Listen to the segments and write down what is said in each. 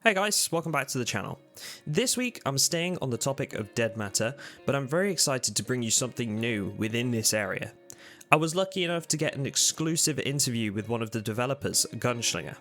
Hey guys, welcome back to the channel. This week I'm staying on the topic of dead matter, but I'm very excited to bring you something new within this area. I was lucky enough to get an exclusive interview with one of the developers, Gunsclinger.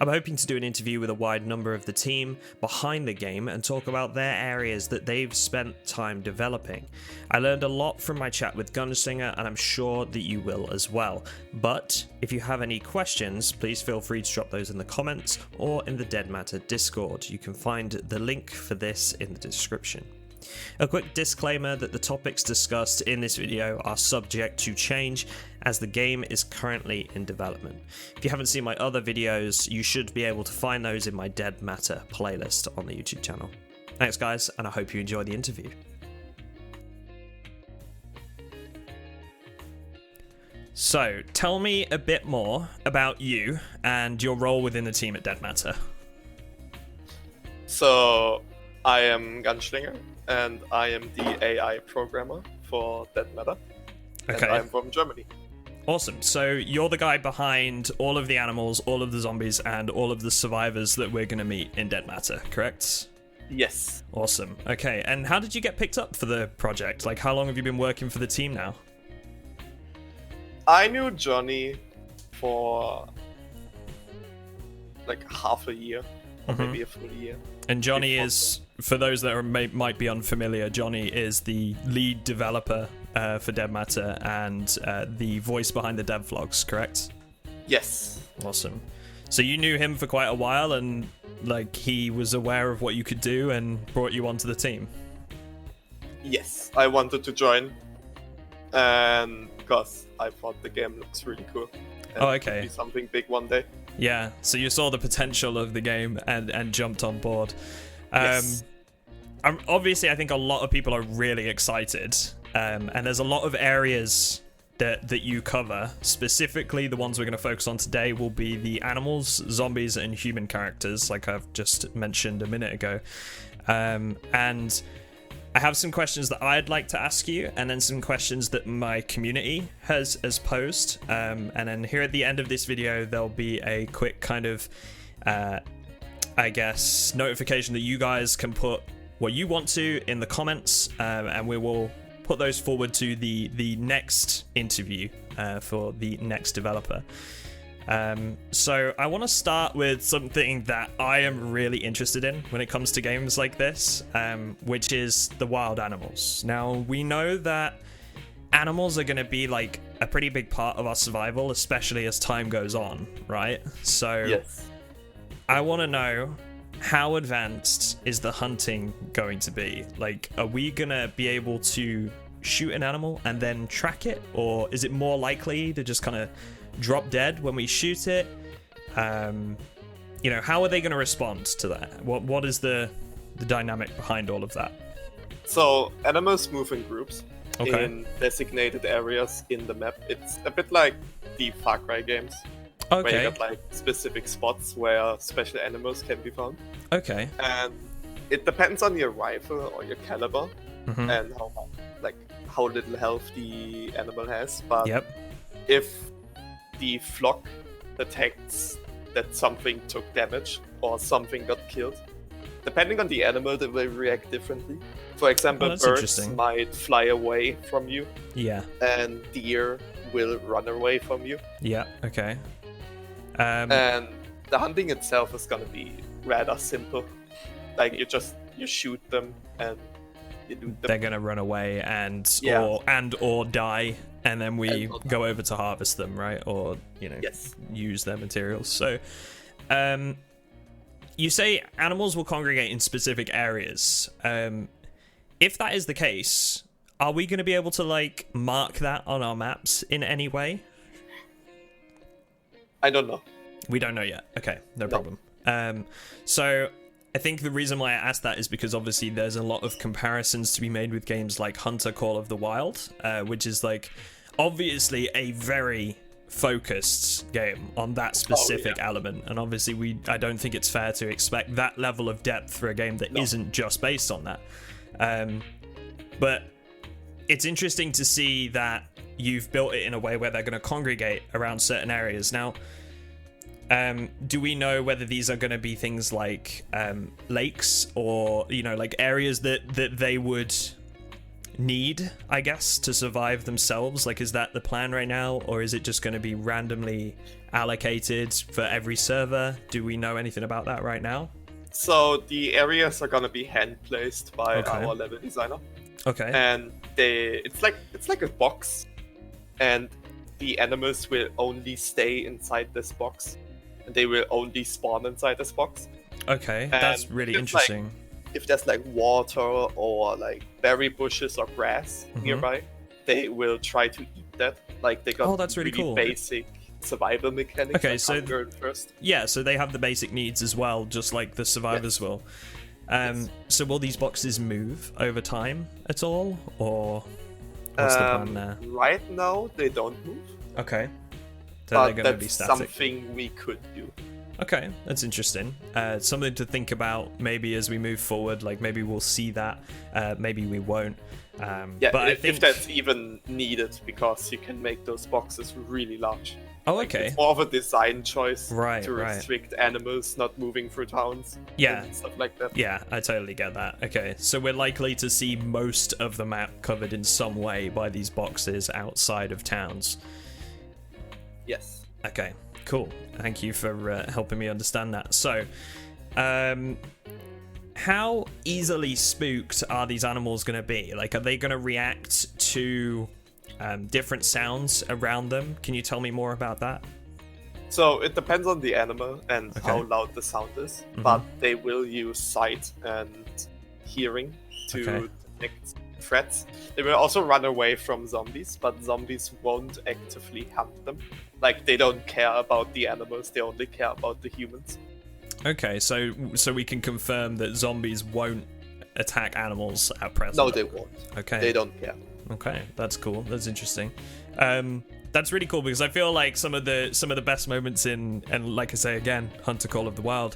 I'm hoping to do an interview with a wide number of the team behind the game and talk about their areas that they've spent time developing. I learned a lot from my chat with Gunsclinger and I'm sure that you will as well. But if you have any questions, please feel free to drop those in the comments or in the Dead Matter Discord. You can find the link for this in the description. A quick disclaimer that the topics discussed in this video are subject to change as the game is currently in development. If you haven't seen my other videos, you should be able to find those in my Dead Matter playlist on the YouTube channel. Thanks guys, and I hope you enjoy the interview. So, tell me a bit more about you and your role within the team at Dead Matter. So, I am Gunsclinger, and I am the AI programmer for Dead Matter. Okay. And I'm from Germany. Awesome. So you're the guy behind all of the animals, all of the zombies, and all of the survivors that we're going to meet in Dead Matter, correct? Yes. Awesome. Okay, and how did you get picked up for the project? Like, how long have you been working for the team now? I knew Johnny for like half a year, or maybe a full year. And Johnny is, for those that might be unfamiliar, Johnny is the lead developer for Dead Matter and the voice behind the dev vlogs, correct? Yes. Awesome. So you knew him for quite a while and like he was aware of what you could do and brought you onto the team? Yes, I wanted to join, and because I thought the game looks really cool. And Oh, it could okay. be something big one day. Yeah, so you saw the potential of the game and jumped on board. Yes. Obviously, I think a lot of people are really excited, and there's a lot of areas that you cover. Specifically, the ones we're going to focus on today will be the animals, zombies, and human characters, like I've just mentioned a minute ago. And I have some questions that I'd like to ask you, and then some questions that my community has posed. And then here at the end of this video, there'll be a quick kind of, I guess, notification that you guys can put what you want to in the comments, and we will put those forward to the next interview for the next developer. So I want to start with something that I am really interested in when it comes to games like this, which is the wild animals. Now, we know that animals are going to be like a pretty big part of our survival, especially as time goes on, right? So Yes. I want to know, how advanced is the hunting going to be? Like, are we going to be able to shoot an animal and then track it? Or is it more likely to just kind of drop dead when we shoot it? You know, how are they going to respond to that? What is the dynamic behind all of that? So animals move in groups Okay. in designated areas in the map. It's a bit like the Far Cry games, where you Okay. got like specific spots where special animals can be found. Okay. And it depends on your rifle or your caliber Mhm. and how little health the animal has. But Yep. if the flock detects that something took damage or something got killed, depending on the animal, they will react differently. For example, Oh, that's birds interesting. might fly away from you, Yeah. and deer will run away from you. Yeah. Okay. And the hunting itself is gonna be rather simple. Like you shoot them and you do They're them. gonna run away and Yeah. or die, and then we And/or go over to harvest them, right? Or Yes. use their materials. So, you say animals will congregate in specific areas. If that is the case, are we going to be able to like mark that on our maps in any way? I don't know. We don't know yet. Okay, no problem. So I think the reason why I asked that is because obviously there's a lot of comparisons to be made with games like Hunter Call of the Wild, which is like obviously a very focused game on that specific element, and obviously I don't think it's fair to expect that level of depth for a game that isn't just based on that. But it's interesting to see that you've built it in a way where they're going to congregate around certain areas. Now, Do we know whether these are going to be things like lakes or, like areas that they would need, I guess, to survive themselves? Like, is that the plan right now, or is it just going to be randomly allocated for every server? Do we know anything about that right now? So the areas are going to be hand placed by our level designer. Okay. And it's like a box, and the animals will only stay inside this box, and they will only spawn inside this box. Okay, And that's really interesting. If there's like water or like berry bushes or grass nearby, they will try to eat that. Like they got that's really cool. basic survival mechanics. Okay, like so hunger and thirst. Yeah, so they have the basic needs as well, just like the survivors will. So will these boxes move over time at all, or what's the plan there? Right now, they don't move. Okay. So But they're going to be that's static. something we could do. Okay, that's interesting. Something to think about maybe as we move forward. Like maybe we'll see that, maybe we won't. Yeah, but if that's even needed, because you can make those boxes really large. Oh, okay. It's more of a design choice to Right. restrict animals not moving through towns. Yeah. And stuff like that. Yeah, I totally get that. Okay, so we're likely to see most of the map covered in some way by these boxes outside of towns. Yes. Okay, cool. Thank you for helping me understand that. So, how easily spooked are these animals going to be? Like, are they going to react to different sounds around them? Can you tell me more about that? So it depends on the animal and how loud the sound is, but they will use sight and hearing to detect threats. They will also run away from zombies, but zombies won't actively hunt them. Like, they don't care about the animals, they only care about the humans. Okay, so we can confirm that zombies won't attack animals at present. No, they won't. Okay. They don't care. Okay, that's cool. That's interesting. That's really cool because I feel like some of the best moments in, and like I say again, Hunter Call of the Wild,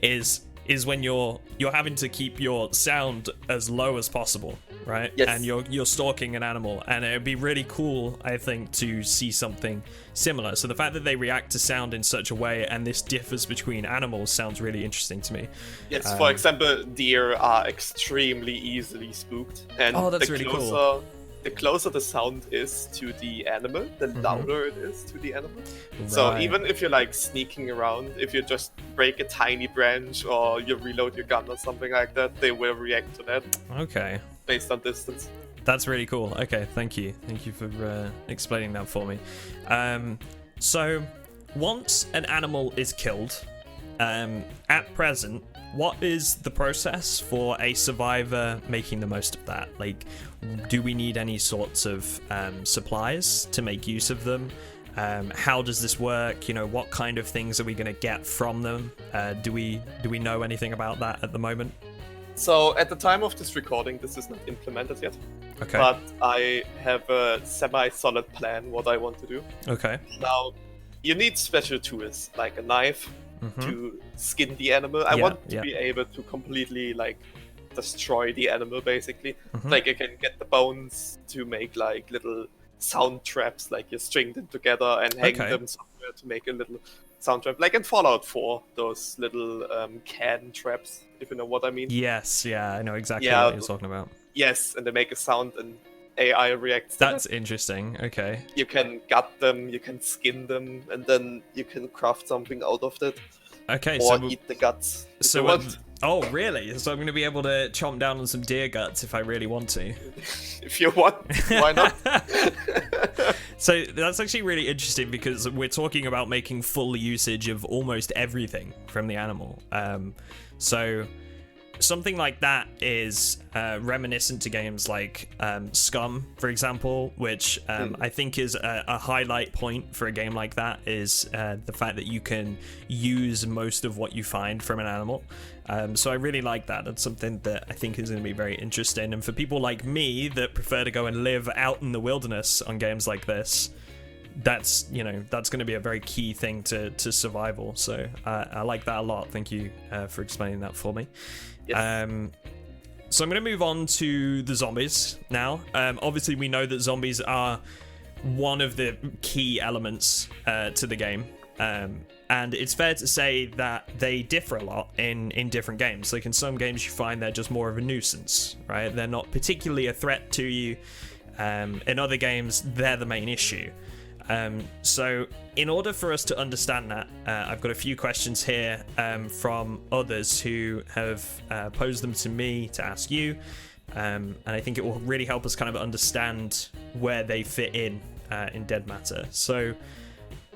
is when you're having to keep your sound as low as possible, right? Yes. And you're stalking an animal, and it'd be really cool, I think, to see something similar. So the fact that they react to sound in such a way, and this differs between animals, sounds really interesting to me. Yes, for example, deer are extremely easily spooked, and that's really cool. The closer the sound is to the animal, the louder it is to the animal. Right. So even if you're like sneaking around, if you just break a tiny branch or you reload your gun or something like that, they will react to that. Okay. Based on distance. That's really cool. Okay, thank you. Thank you for explaining that for me. So once an animal is killed, at present, what is the process for a survivor making the most of that? Like, do we need any sorts of supplies to make use of them? How does this work? What kind of things are we going to get from them? Do we know anything about that at the moment? So at the time of this recording, this is not implemented yet. Okay. But I have a semi-solid plan what I want to do. Okay. Now, you need special tools like a knife to skin the animal. I want to be able to completely like destroy the animal, basically. Like I can get the bones to make like little sound traps, like you string them together and hang them somewhere to make a little sound trap, like in Fallout 4, those little can traps, if you know what I mean. Yes, yeah, I know exactly what you're talking about. Yes, and they make a sound and AI reacts to That's it. interesting. Okay. You can gut them, you can skin them, and then you can craft something out of that. Okay, or so eat the guts. Oh, really? So I'm going to be able to chomp down on some deer guts if I really want to. If you want, why not? So that's actually really interesting because we're talking about making full usage of almost everything from the animal. So something like that is reminiscent to games like Scum, for example, which I think is a highlight point for a game like that is the fact that you can use most of what you find from an animal. So I really like that. That's something that I think is going to be very interesting. And for people like me that prefer to go and live out in the wilderness on games like this, that's going to be a very key thing to survival. So I like that a lot. Thank you for explaining that for me. Yes. So I'm going to move on to the zombies now. Obviously, we know that zombies are one of the key elements to the game. And it's fair to say that they differ a lot in different games. Like in some games you find they're just more of a nuisance, right? They're not particularly a threat to you. In other games, they're the main issue. So in order for us to understand that, I've got a few questions here from others who have posed them to me to ask you. And I think it will really help us kind of understand where they fit in Dead Matter. So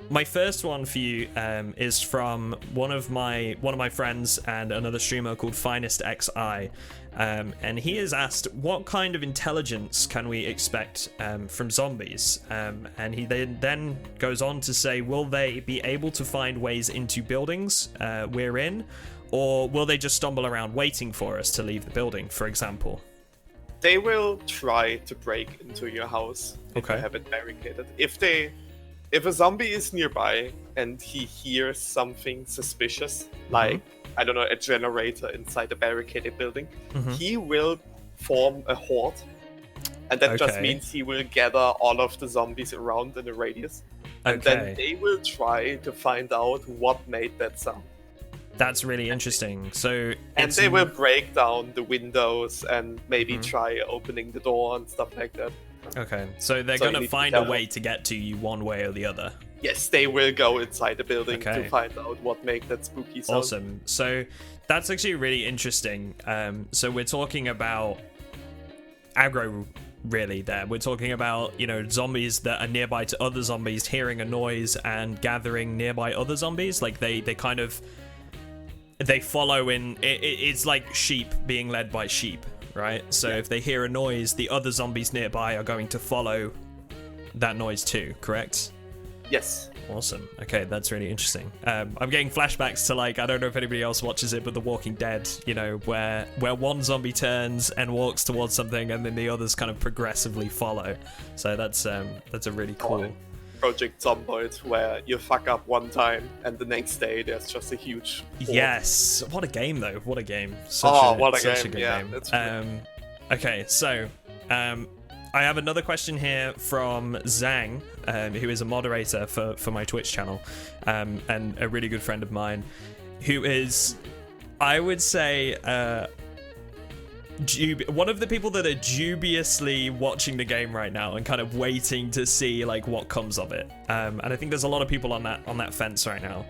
my first one for you is from one of my friends and another streamer called Finest XI, and he has asked, what kind of intelligence can we expect from zombies? And he then goes on to say, will they be able to find ways into buildings we're in, or will they just stumble around waiting for us to leave the building, for example? They will try to break into your house if you have it barricaded. If a zombie is nearby and he hears something suspicious, like, I don't know, a generator inside a barricaded building, he will form a horde. And that just means he will gather all of the zombies around in a radius. And then they will try to find out what made that sound. That's really interesting. And they will break down the windows and maybe try opening the door and stuff like that. Okay, so they're going to find a way to get to you one way or the other. Yes, they will go inside the building to find out what make that spooky sound. Awesome. So that's actually really interesting. So we're talking about aggro, really, there. We're talking about, zombies that are nearby to other zombies, hearing a noise and gathering nearby other zombies. Like they kind of... They follow in... It's like sheep being led by sheep, right? So if they hear a noise, the other zombies nearby are going to follow that noise too, correct? Yes. Awesome. Okay, that's really interesting. I'm getting flashbacks to, like, I don't know if anybody else watches it, but The Walking Dead, where one zombie turns and walks towards something and then the others kind of progressively follow. So that's a really cool... Project Zomboid, where you fuck up one time and the next day there's just a huge horde. Yes, what a game though, what a game. What a such game. A good yeah, game. That's Okay, so I have another question here from Zhang, who is a moderator for my Twitch channel, and a really good friend of mine, who is, I would say, one of the people that are dubiously watching the game right now and kind of waiting to see like what comes of it. And I think there's a lot of people on that fence right now.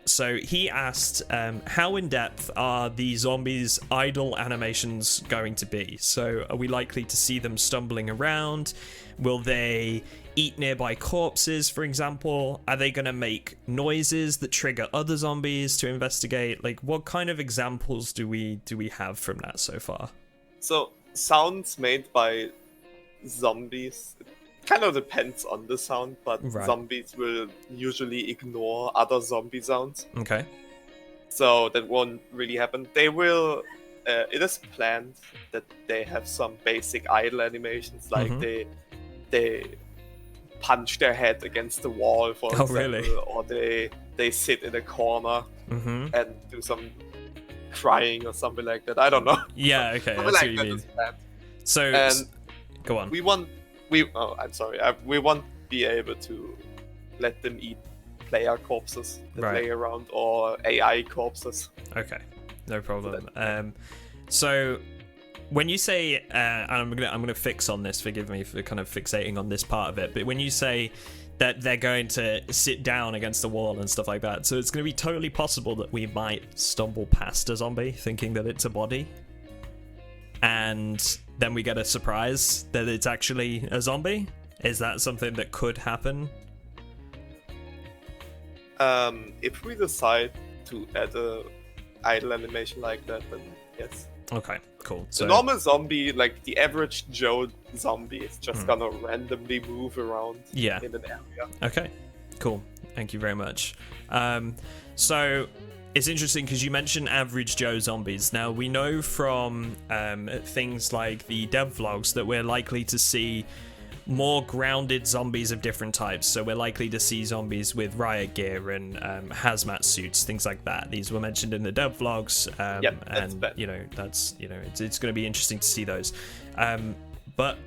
So he asked, how in depth are the zombies' idle animations going to be? So are we likely to see them stumbling around? Will they eat nearby corpses, for example? Are they going to make noises that trigger other zombies to investigate? Like, what kind of examples do we have from that so far? So, sounds made by zombies, it kind of depends on the sound, but zombies will usually ignore other zombie sounds. Okay. So that won't really happen. They will... it is planned that they have some basic idle animations, like they punch their head against the wall, for example, really? Or they sit in a corner and do some crying or something like that. I don't know. Yeah, okay, that's what you mean. So, go on. We won't be able to let them eat player corpses that lay around or AI corpses. Okay, no problem. So when you say, and I'm gonna fix on this, forgive me for kind of fixating on this part of it, but when you say that they're going to sit down against the wall and stuff like that, so it's going to be totally possible that we might stumble past a zombie thinking that it's a body, and then we get a surprise that it's actually a zombie? Is that something that could happen? If we decide to add a idle animation like that, then yes. Okay, cool. So the normal zombie, like the average Joe zombie, is just gonna randomly move around in an area. Okay, cool. Thank you very much. So it's interesting because you mentioned average Joe zombies. Now, we know from things like the dev vlogs that we're likely to see more grounded zombies of different types. So we're likely to see zombies with riot gear and hazmat suits, things like that. These were mentioned in the dev vlogs, and that's it's going to be interesting to see those. But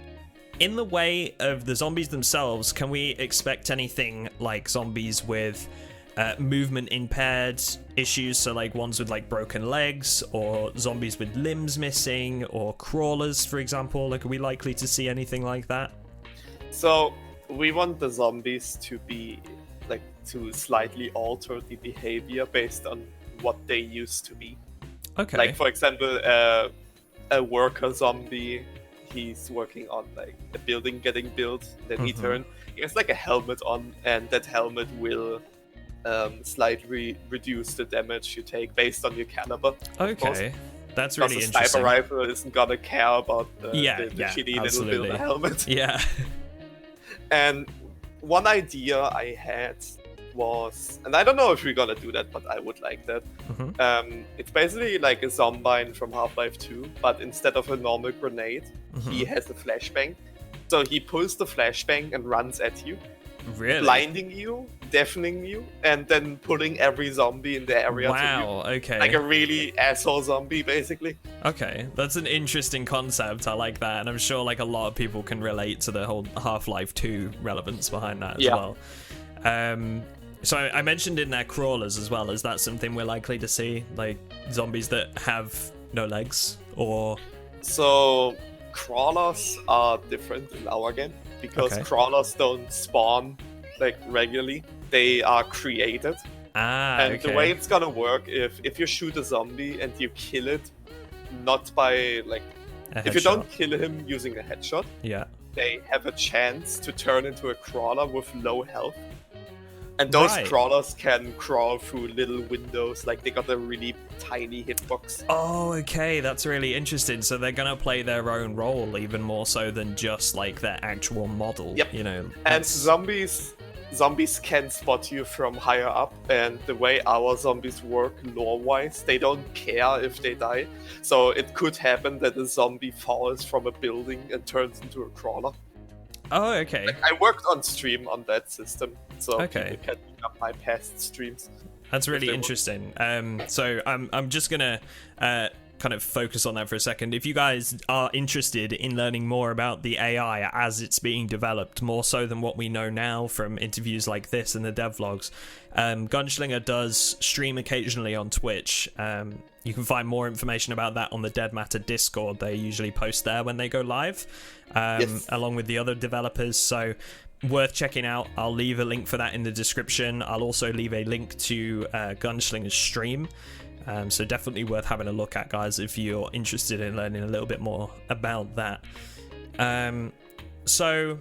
in the way of the zombies themselves, can we expect anything like zombies with movement impaired issues, so like ones with like broken legs, or zombies with limbs missing, or crawlers, for example? Like, are we likely to see anything like that? So we want the zombies to be like to slightly alter the behavior based on what they used to be. Okay. Like, for example, a worker zombie, he's working on like a building getting built, then he has like a helmet on, and that helmet will slightly reduce the damage you take based on your caliber. Okay, that's really interesting. A sniper rifle isn't gonna care about the shitty little builder helmet. Yeah. And one idea I had was, and I don't know if we're gonna do that, but I would like that. It's basically like a Zombine from Half-Life 2, but instead of a normal grenade, he has a flashbang. So he pulls the flashbang and runs at you, blinding you, deafening you, and then pulling every zombie in the area. Wow, okay. Like a really asshole zombie, basically. Okay, that's an interesting concept. I like that, and I'm sure like a lot of people can relate to the whole Half-Life 2 relevance behind that as well. So I mentioned in there crawlers as well. Is that something we're likely to see, like zombies that have no legs, or? So crawlers are different in our game because crawlers don't spawn like regularly. They are created. And the way it's gonna work, if you shoot a zombie and you kill it, not by like, if you don't kill him using a headshot, they have a chance to turn into a crawler with low health. And those crawlers can crawl through little windows, like they got a really tiny hitbox. Oh, okay, that's really interesting. So they're gonna play their own role even more so than just like their actual model. Yep. You know. And zombies can spot you from higher up, and the way our zombies work lore-wise, they don't care if they die. So it could happen that a zombie falls from a building and turns into a crawler. Oh, okay. Like, I worked on stream on that system, so people can look up my past streams. That's really interesting. So I'm just gonna kind of focus on that for a second. If you guys are interested in learning more about the AI as it's being developed, more so than what we know now from interviews like this and the devlogs, Gunsclinger does stream occasionally on Twitch. You can find more information about that on the Dead Matter Discord. They usually post there when they go live, along with the other developers. So worth checking out. I'll leave a link for that in the description. I'll also leave a link to Gunslinger's stream. So definitely worth having a look at, guys, if you're interested in learning a little bit more about that. So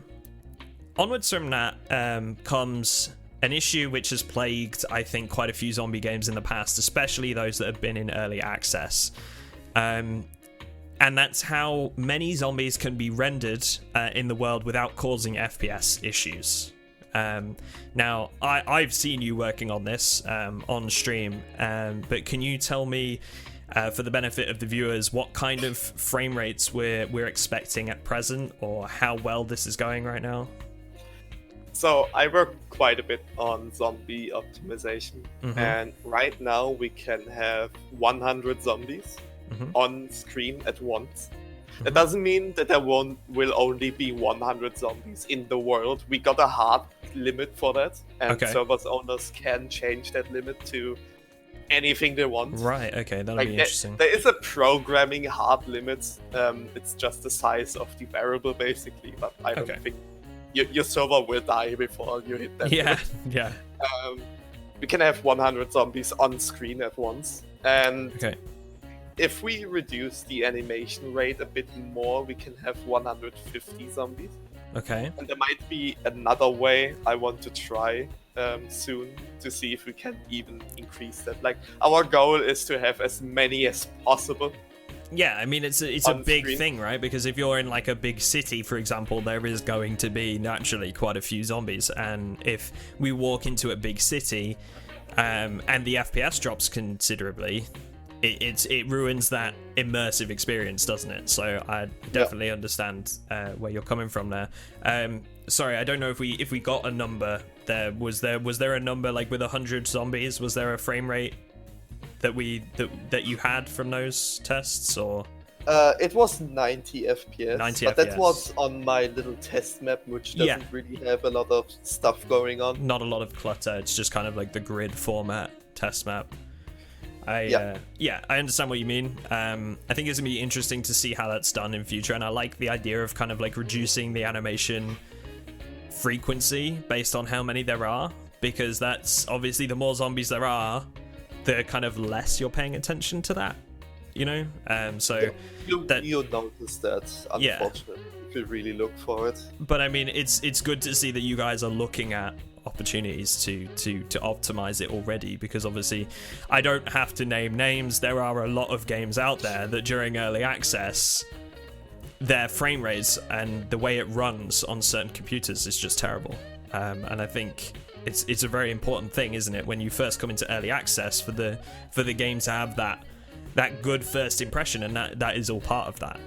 onwards from that comes an issue which has plagued, I think, quite a few zombie games in the past, especially those that have been in early access. And that's how many zombies can be rendered in the world without causing FPS issues. Now, I've seen you working on this on stream, but can you tell me, for the benefit of the viewers, what kind of frame rates we're expecting at present, or how well this is going right now? So I work quite a bit on zombie optimization, and right now we can have 100 zombies on screen at once. That doesn't mean that there will only be 100 zombies in the world. We got a hard limit for that, and servers owners can change that limit to anything they want. Right, okay, that'll be interesting. There is a programming hard limit. It's just the size of the variable, basically, but I don't think your server will die before you hit that limit. Yeah. We can have 100 zombies on screen at once, and if we reduce the animation rate a bit more, we can have 150 zombies. Okay. And there might be another way I want to try soon to see if we can even increase that. Like, our goal is to have as many as possible. Yeah, I mean, it's a big thing, right? Because if you're in like a big city, for example, there is going to be naturally quite a few zombies. And if we walk into a big city and the FPS drops considerably, it ruins that immersive experience, doesn't it? So I definitely understand where you're coming from there. Sorry, I don't know if we got a number there. Was there a number like with 100 zombies? Was there a frame rate that you had from those tests, or? It was 90 FPS, 90 but FPS. that was on my little test map, which doesn't really have a lot of stuff going on. Not a lot of clutter. It's just kind of like the grid format test map. I understand what you mean. I think it's gonna be interesting to see how that's done in future, and I like the idea of kind of like reducing the animation frequency based on how many there are, because that's obviously the more zombies there are, the kind of less you're paying attention to that, you know. So you'll notice that, unfortunately, if you really look for it. But I mean, it's good to see that you guys are looking at opportunities to optimize it already, because obviously I don't have to name names. There are a lot of games out there that during early access, their frame rates and the way it runs on certain computers is just terrible. And I think it's a very important thing, isn't it, when you first come into early access, for the game to have that good first impression, and that is all part of that.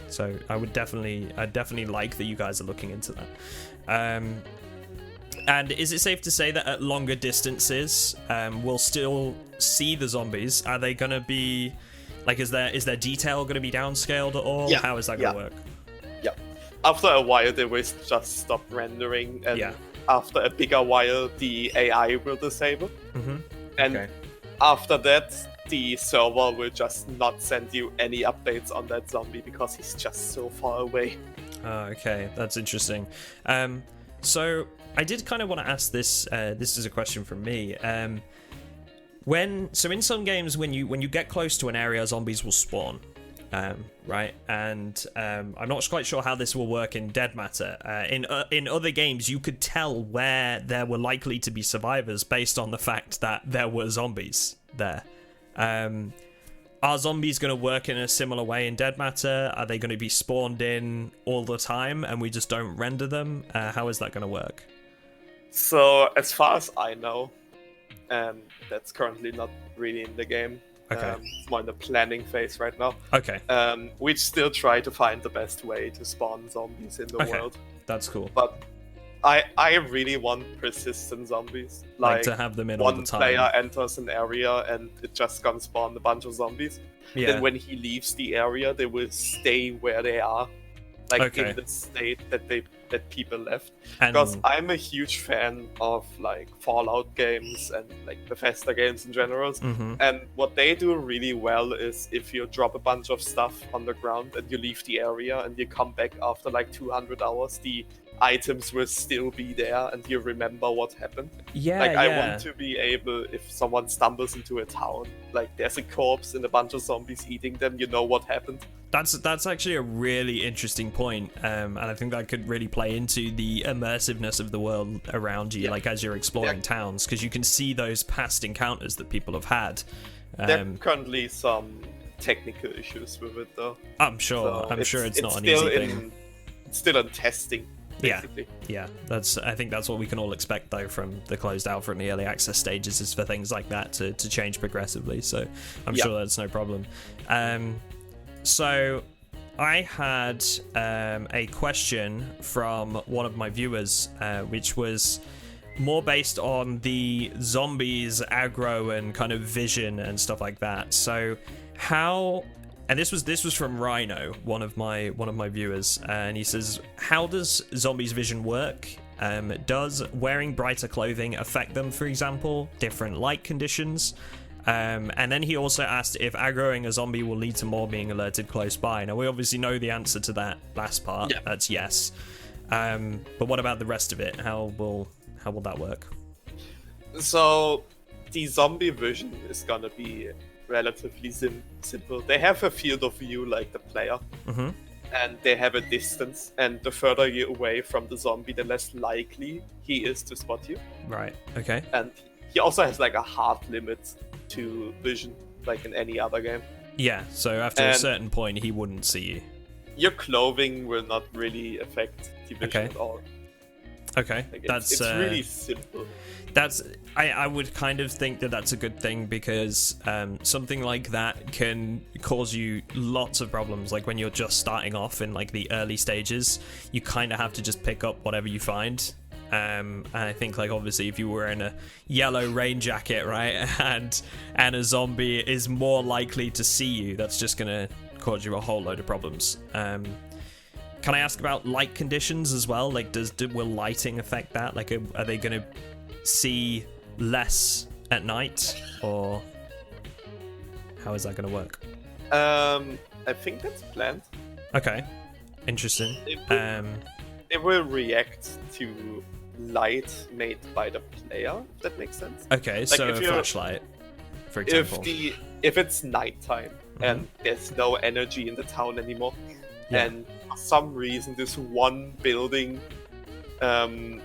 So I definitely like that you guys are looking into that. And is it safe to say that at longer distances, we'll still see the zombies? Are they going to be, like, is their detail going to be downscaled at all? Yeah. How is that going to work? Yeah. After a while, they will just stop rendering, and after a bigger while, the AI will disable. And after that, the server will just not send you any updates on that zombie because he's just so far away. Okay, that's interesting. So I did kind of want to ask this. This is a question from me. In some games, when you get close to an area, zombies will spawn, right? And I'm not quite sure how this will work in Dead Matter. In other games, you could tell where there were likely to be survivors based on the fact that there were zombies there. Are zombies going to work in a similar way in Dead Matter? Are they going to be spawned in all the time and we just don't render them? How is that going to work? So, as far as I know, that's currently not really in the game. Okay. It's more in the planning phase right now. Okay. We still try to find the best way to spawn zombies in the world. That's cool. But I really want persistent zombies. Like to have them in all the time. One player enters an area and it just gonna spawn a bunch of zombies. Yeah. Then when he leaves the area, they will stay where they are. Like in the state that people left. Because I'm a huge fan of like Fallout games and like Bethesda games in general. And what they do really well is if you drop a bunch of stuff on the ground and you leave the area and you come back after like 200 hours, the items will still be there and you remember what happened. I want to be able, if someone stumbles into a town, like there's a corpse and a bunch of zombies eating them, you know what happened. That's actually a really interesting point, and I think that could really play into the immersiveness of the world around you, like as you're exploring towns, because you can see those past encounters that people have had. There are currently some technical issues with it, though. I'm sure. So I'm sure it's not an easy thing. It's still in testing. Basically. Yeah. I think that's what we can all expect, though, from the closed alpha and the early access stages, is for things like that to change progressively. So I'm sure that's no problem. So I had a question from one of my viewers, which was more based on the zombies aggro and kind of vision and stuff like that. So how, and this was from Rhino, one of my viewers, and he says, how does zombies vision work? Does wearing brighter clothing affect them, for example, different light conditions? And then he also asked if aggroing a zombie will lead to more being alerted close by. Now, we obviously know the answer to that last part. Yeah. That's yes. But what about the rest of it? How will that work? So, the zombie vision is gonna be relatively simple. They have a field of view like the player. And they have a distance. And the further you're away from the zombie, the less likely he is to spot you. Right, okay. And he also has like a hard limit to vision, like in any other game. Yeah, so after a certain point, he wouldn't see you. Your clothing will not really affect the vision at all. Okay, like it's really simple. I would kind of think that that's a good thing, because something like that can cause you lots of problems. Like when you're just starting off in like the early stages, you kind of have to just pick up whatever you find. And I think, like, obviously if you were in a yellow rain jacket, right, and a zombie is more likely to see you, that's just gonna cause you a whole load of problems. Can I ask about light conditions as well? Like, will lighting affect that? Like, are they gonna see less at night, or how is that gonna work? I think that's planned. Okay, interesting. It will react to light made by the player, if that makes sense. Okay, like so a flashlight, for example. If it's nighttime and there's no energy in the town anymore, and for some reason this one building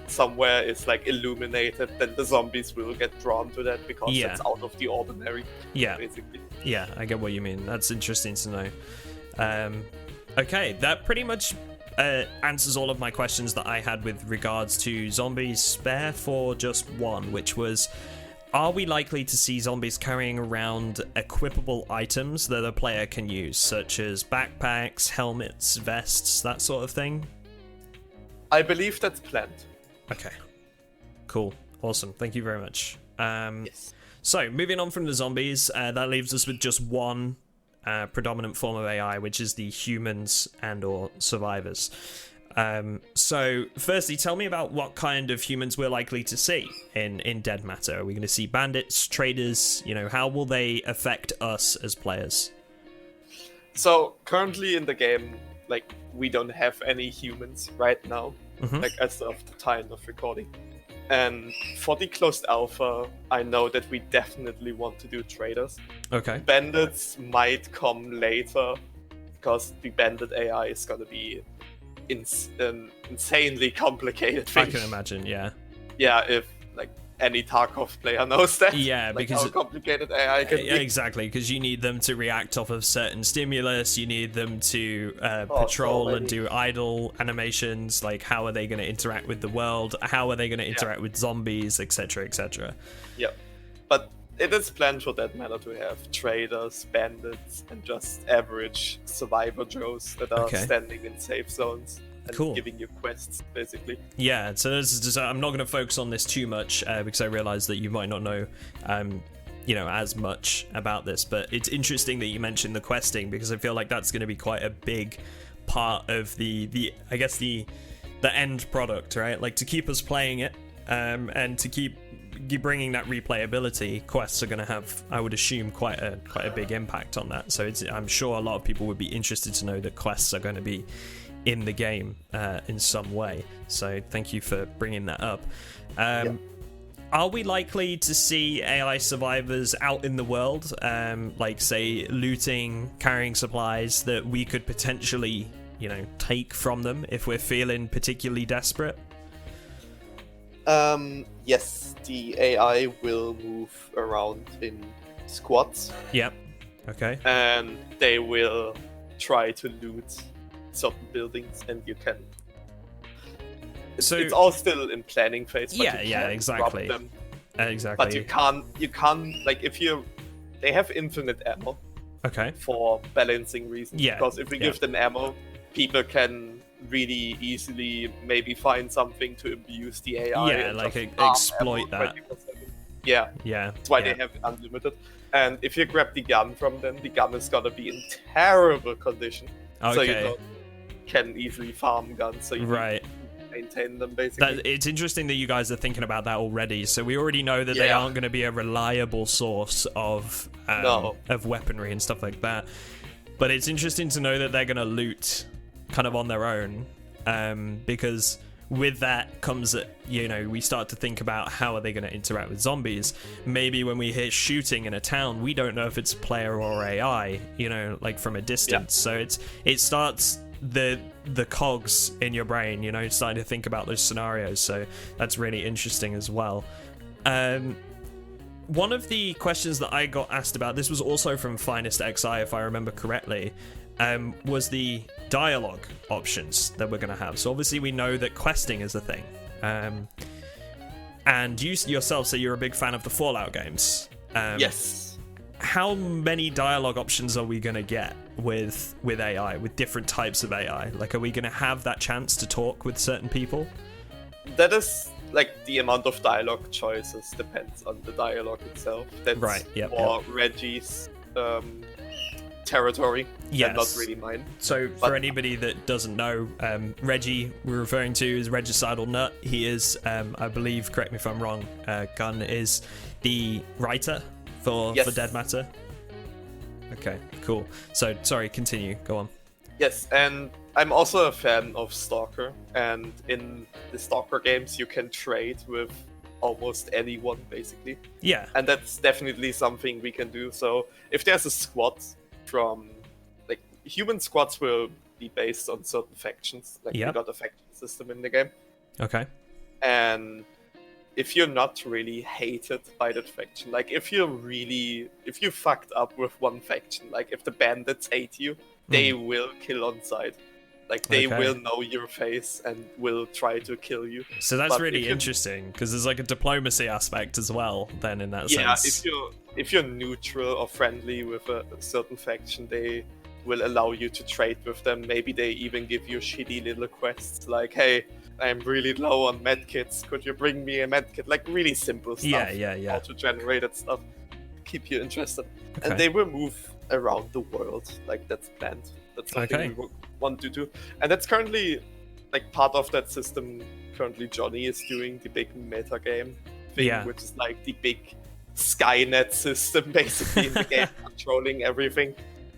somewhere is like illuminated, then the zombies will get drawn to that because it's out of the ordinary. Yeah, basically. Yeah, I get what you mean. That's interesting to know. Okay, that pretty much answers all of my questions that I had with regards to zombies, spare for just one, which was, are we likely to see zombies carrying around equipable items that a player can use, such as backpacks, helmets, vests, that sort of thing? I believe that's planned. Okay, cool, awesome, thank you very much. Yes. So, moving on from the zombies, that leaves us with just one predominant form of AI, which is the humans and or survivors. So firstly, tell me about what kind of humans we're likely to see in Dead Matter. Are we going to see bandits, traders? You know, how will they affect us as players? So currently in the game, like, we don't have any humans right now, like as of the time of recording. And for the closed alpha, I know that we definitely want to do traders. Okay. Bandits might come later, because the bandit AI is going to be insanely complicated thing. I can imagine, yeah. Yeah, if like any Tarkov player knows that. Yeah, like because how complicated AI can be. Exactly, because you need them to react off of certain stimulus. You need them to patrol and do idle animations. Like, how are they going to interact with the world? How are they going to interact with zombies, etc., etc. Yeah, but it is planned for that matter to have traders, bandits, and just average survivor Joes that are standing in safe zones and giving you quests, basically. Yeah, so this is just, I'm not going to focus on this too much because I realize that you might not know, as much about this. But it's interesting that you mentioned the questing, because I feel like that's going to be quite a big part of the I guess the end product, right? Like, to keep us playing it, and to keep bringing that replayability, quests are going to have, I would assume, quite a big impact on that. So I'm sure a lot of people would be interested to know that quests are going to be in the game in some way. So thank you for bringing that up. Are we likely to see AI survivors out in the world, like, say, looting, carrying supplies that we could potentially, take from them if we're feeling particularly desperate? Yes, the AI will move around in squads. Yep. Okay. And they will try to loot certain buildings, and you can. So it's all still in planning phase. But exactly. Them. Exactly. But you can't like, if they have infinite ammo. Okay. For balancing reasons. Yeah. Because if we give them ammo, people can really easily maybe find something to abuse the AI. Yeah, like exploit that. 24/7. Yeah. Yeah. That's why they have unlimited. And if you grab the gun from them, the gun is gonna be in terrible condition. Okay. So you can easily farm guns. So you maintain them, basically. It's interesting that you guys are thinking about that already. So we already know that they aren't going to be a reliable source of weaponry and stuff like that. But it's interesting to know that they're going to loot kind of on their own, because with that comes we start to think about how are they going to interact with zombies. Maybe when we hear shooting in a town, we don't know if it's player or AI, like from a distance. So it starts the cogs in your brain, starting to think about those scenarios. So that's really interesting as well. One of the questions that I got asked about, this was also from Finest XI, if I remember correctly, was the dialogue options that we're going to have. So obviously we know that questing is a thing. And you yourself say you're a big fan of the Fallout games. Yes. How many dialogue options are we going to get with AI, with different types of AI? Like, are we going to have that chance to talk with certain people? That is like the amount of dialogue choices depends on the dialogue itself. That's right. more Reggie's territory, and not really mine. So for anybody that doesn't know, Reggie we're referring to is Regicidal Nut. He is, I believe, correct me if I'm wrong, Gun is the writer for Dead Matter. Okay, cool. So sorry, continue. Go on. Yes, and I'm also a fan of Stalker, and in the Stalker games you can trade with almost anyone basically. Yeah. And that's definitely something we can do. So if there's a squad from, like, human squads will be based on certain factions. Like, we got a faction system in the game. Okay. And if you're not really hated by that faction, like if you fucked up with one faction, like if the bandits hate you, they will kill on sight. Like they will know your face and will try to kill you. So that's really interesting because there's like a diplomacy aspect as well. Then in that sense, if you're neutral or friendly with a certain faction, they will allow you to trade with them. Maybe they even give you shitty little quests like, "Hey, I'm really low on medkits. Could you bring me a medkit?" Like really simple stuff. Yeah. Auto-generated stuff. Keep you interested, Okay. and they will move around the world. Like that's planned. That's something we want to do, and that's currently like part of that system. Currently, Johnny is doing the big meta game thing, which is like the big Skynet system basically in the game, controlling everything.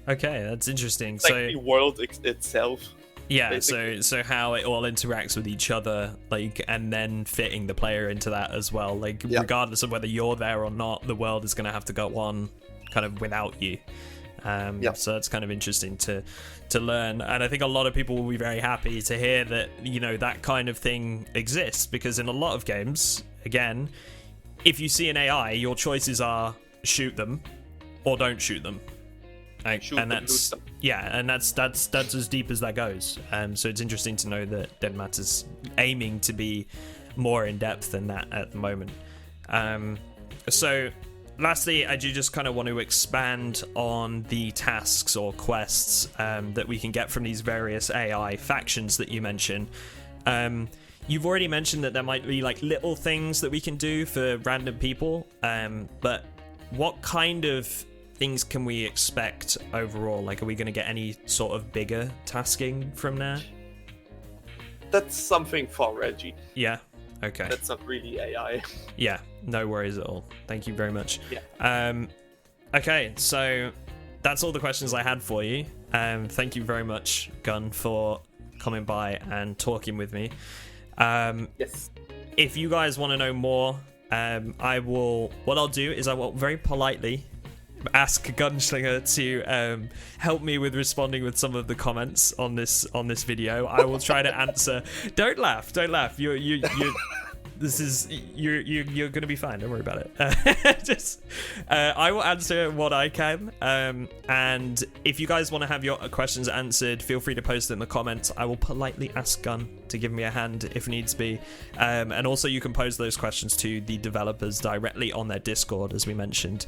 Okay, that's interesting. It's like the world itself. Yeah, basically. so how it all interacts with each other, like, and then fitting the player into that as well. Like, regardless of whether you're there or not, the world is going to have to go on kind of without you. So it's kind of interesting to learn, and I think a lot of people will be very happy to hear that, you know, that kind of thing exists, because in a lot of games, again, if you see an AI, your choices are shoot them or don't shoot them. That's as deep as that goes. So it's interesting to know that Dead Matter's aiming to be more in depth than that at the moment. So lastly, I do just kind of want to expand on the tasks or quests that we can get from these various AI factions that you mentioned. You've already mentioned that there might be like little things that we can do for random people, but what kind of things can we expect overall? Like, are we going to get any sort of bigger tasking from there? That's something for Reggie. Yeah. Okay. That's not really AI. Yeah, no worries at all. Thank you very much. Yeah. Okay, so that's all the questions I had for you. Thank you very much, Gun, for coming by and talking with me. Yes. If you guys want to know more, what I'll do is I will very politely ask Gunsclinger to help me with responding with some of the comments on this video. I will try to answer. Don't laugh. You're gonna be fine. Don't worry about it. I will answer what I can. And if you guys want to have your questions answered, feel free to post it in the comments. I will politely ask Gun to give me a hand if needs be. And also you can pose those questions to the developers directly on their Discord, as we mentioned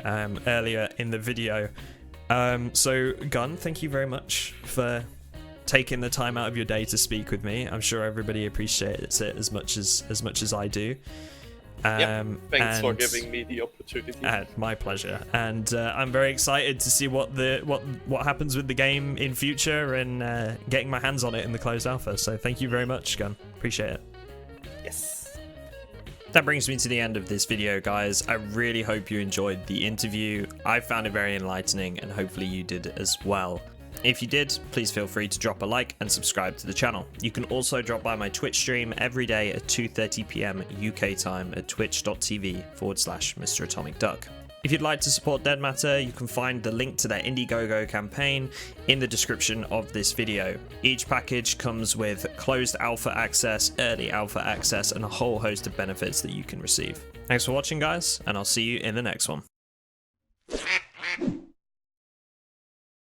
earlier in the video. So Gun, thank you very much for taking the time out of your day to speak with me. I'm sure everybody appreciates it as much as I do. Thanks for giving me the opportunity. My pleasure. And I'm very excited to see what happens with the game in future and getting my hands on it in the closed alpha. So thank you very much, Gun. Appreciate it. Yes. That brings me to the end of this video, guys. I really hope you enjoyed the interview. I found it very enlightening, and hopefully you did as well. If you did, please feel free to drop a like and subscribe to the channel. You can also drop by my Twitch stream every day at 2:30 PM UK time at twitch.tv/Mr. Atomic Duck. If you'd like to support Dead Matter, you can find the link to their Indiegogo campaign in the description of this video. Each package comes with closed alpha access, early alpha access, and a whole host of benefits that you can receive. Thanks for watching, guys, and I'll see you in the next one.